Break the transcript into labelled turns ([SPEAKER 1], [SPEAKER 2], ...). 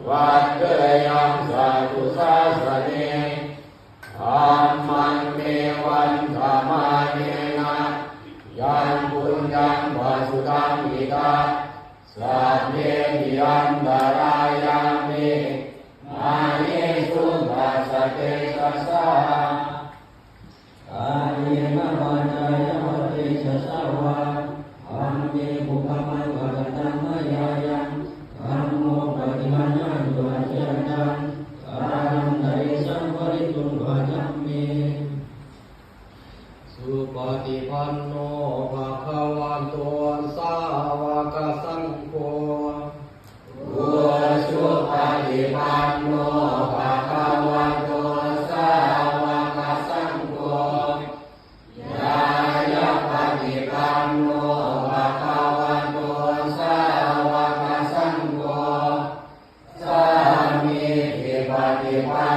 [SPEAKER 1] วัดเกยังสัตตุสาสเนธัมมังเมวันธรรมาเนนะยันปุญญังวสุตังอิตาสัพเพหิยันตรายามิมานิสุปัสสะเตตัสสะกายเนวาจายะเตชะสาวะอัมเมภุพมังวะตัมมยายังธัมโมปฏิมัญญังตุอาเจตังสารังไตสัมปริตุงวาจัมเมสุปฏิปันโนภะคะวะโตสาวกสังโฆสุปฏิปันโนภะคะวะโตสาวกสังโฆยายะปฏิปันโนภะคะวะโตสาวกสังโฆสามีทิปฏิปัน